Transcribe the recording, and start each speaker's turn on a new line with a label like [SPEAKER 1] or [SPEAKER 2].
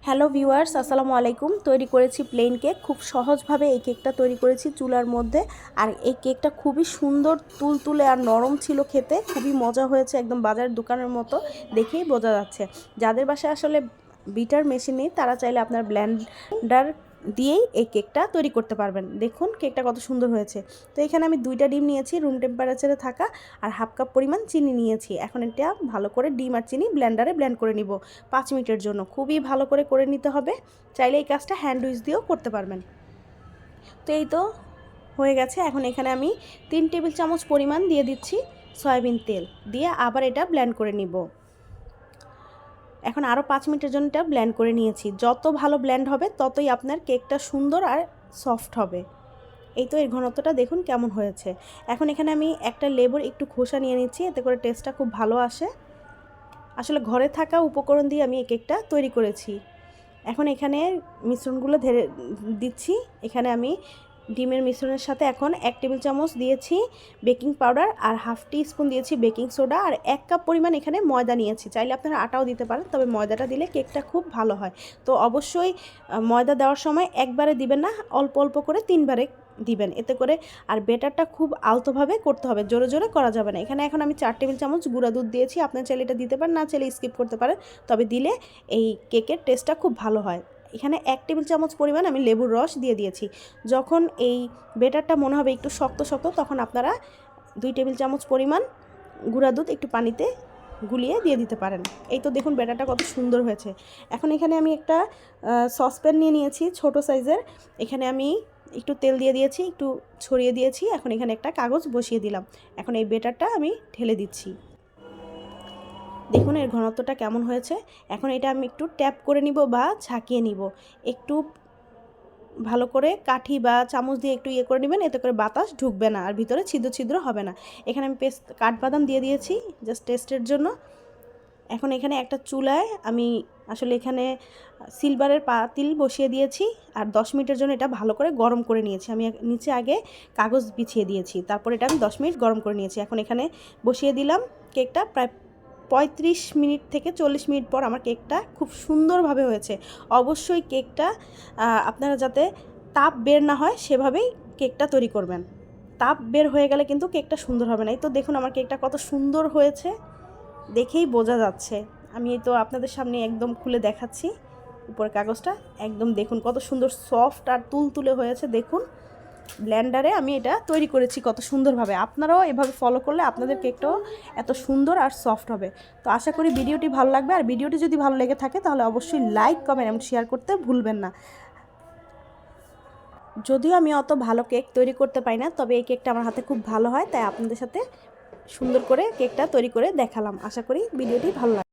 [SPEAKER 1] Hello viewers, আসসালামু আলাইকুম। তৈরি করেছি প্লেন কেক। খুব সহজভাবে এই কেকটা তৈরি করেছি চুলার মধ্যে। আর এই কেকটা খুবই সুন্দর, তুলতুলে আর নরম ছিল খেতে। খুবই মজা হয়েছে, একদম বাজারের দোকানের মতো দেখেই বোঝা যাচ্ছে। যাদের বাসায় আসলে বিটার মেশিন নেই তারা চাইলে আপনার ব্লেন্ডার দিয়েই এই কেকটা তৈরি করতে পারবেন। দেখুন কেকটা কত সুন্দর হয়েছে। তো এখানে আমি 2টা ডিম নিয়েছি রুম টেম্পারেচারে থাকা, আর হাফ কাপ পরিমাণ চিনি নিয়েছি। এখন এটা ভালো করে ডিম আর চিনি ব্লেন্ডারে ব্লেন্ড করে নিব 5 মিনিটের জন্য। খুবই ভালো করে নিতে হবে। চাইলে এই কাজটা হ্যান্ড উইচ দিয়েও করতে পারবেন। তো এই তো হয়ে গেছে। এখন এখানে আমি 3 টেবিল চামচ পরিমাণ দিয়ে দিচ্ছি সয়াবিন তেল, দিয়ে আবার এটা ব্লেন্ড করে নিব। এখন আরও 5 মিনিটের জন্য এটা ব্লেন্ড করে নিয়েছি। যত ভালো ব্লেন্ড হবে ততই আপনার কেকটা সুন্দর আর সফট হবে। এই তো এর ঘনত্বটা দেখুন কেমন হয়েছে। এখন এখানে আমি একটা লেবুর একটু খোসা নিয়ে নিচ্ছি, এতে করে টেস্টটা খুব ভালো আসে। আসলে ঘরে থাকা উপকরণ দিয়ে আমি এই কেকটা তৈরি করেছি। এখন এখানে মিশ্রণগুলো ঢেলে দিচ্ছি। এখানে আমি ডিমের মিশ্রণের সাথে এখন 1 টেবিল চামচ দিয়েছি বেকিং পাউডার, আর হাফ টি স্পুন দিয়েছি বেকিং সোডা, আর 1 কাপ পরিমাণ এখানে ময়দা নিয়েছি। চাইলে আপনারা আটাও দিতে পারেন, তবে ময়দাটা দিলে কেকটা খুব ভালো হয়। তো অবশ্যই ময়দা দেওয়ার সময় একবারে দিবেন না, অল্প অল্প করে 3বারে দিবেন, এতে করে। আর বেটারটা খুব আলতোভাবে করতে হবে, জোরে জোরে করা যাবে না। এখানে এখন আমি 4 টেবিল চামচ গুঁড়া দুধ দিয়েছি। আপনার চাইলে এটা দিতে পারেন, না চাইলে স্কিপ করতে পারেন, তবে দিলে এই কেকের টেস্টটা খুব ভালো হয়। এখানে 1 টেবিল চামচ পরিমাণ আমি লেবুর রস দিয়ে দিয়েছি। যখন এই বেটারটা মনে হবে একটু শক্ত শক্ত, তখন আপনারা 2 টেবিল চামচ পরিমাণ গুঁড়া দুধ একটু পানিতে গুলিয়ে দিয়ে দিতে পারেন। এই তো দেখুন বেটারটা কত সুন্দর হয়েছে। এখন এখানে আমি একটা সসপ্যান নিয়ে নিয়েছি ছোট সাইজের। এখানে আমি একটু তেল দিয়ে দিয়েছি, একটু ছড়িয়ে দিয়েছি। এখন এখানে একটা কাগজ বসিয়ে দিলাম। এখন এই বেটারটা আমি ঢেলে দিচ্ছি। দেখুন এর ঘনত্বটা কেমন হয়েছে। এখন এটা আমি একটু ট্যাপ করে নিব বা ঝাঁকিয়ে নিব। একটু ভালো করে কাঠি বা চামচ দিয়ে একটু ইয়ে করে নেবেন, এতে করে বাতাস ঢুকবে না আর ভিতরে ছিদ্র ছিদ্র হবে না। এখানে আমি কাঠবাদাম দিয়ে দিয়েছি জাস্ট টেস্টের জন্য। এখন এখানে একটা চুলায় আমি আসলে এখানে সিলভারের পাতিল বসিয়ে দিয়েছি, আর 10 মিনিটের জন্য এটা ভালো করে গরম করে নিয়েছি। আমি নিচে আগে কাগজ বিছিয়ে দিয়েছি, তারপর এটা আমি 10 মিনিট গরম করে নিয়েছি। এখন এখানে বসিয়ে দিলাম কেকটা। প্রায় 35 মিনিট থেকে 40 মিনিট পর আমার কেকটা খুব সুন্দরভাবে হয়েছে। অবশ্যই কেকটা আপনারা যাতে তাপ বের না হয় সেভাবেই কেকটা তৈরি করবেন। তাপ বের হয়ে গেলে কিন্তু কেকটা সুন্দর হবে না। এই তো দেখুন আমার কেকটা কত সুন্দর হয়েছে, দেখেই বোঝা যাচ্ছে। আমি এই তো আপনাদের সামনে একদম খুলে দেখাচ্ছি উপরের কাগজটা। একদম দেখুন কত সুন্দর সফট আর তুলতুলে হয়েছে। দেখুন ব্লেন্ডারে আমি এটা তৈরি করেছি কত সুন্দরভাবে। আপনারাও এভাবে ফলো করলে আপনাদের কেকটাও এত সুন্দর আর সফট হবে। তো আশা করি ভিডিওটি ভালো লাগবে। আর ভিডিওটি যদি ভালো লেগে থাকে তাহলে অবশ্যই লাইক, কমেন্ট এবং শেয়ার করতে ভুলবেন না। যদিও আমি অত ভালো কেক তৈরি করতে পারি না, তবে এই কেকটা আমার হাতে খুব ভালো হয়, তাই আপনাদের সাথে সুন্দর করে কেকটা তৈরি করে দেখালাম। আশা করি ভিডিওটি ভালো লাগে।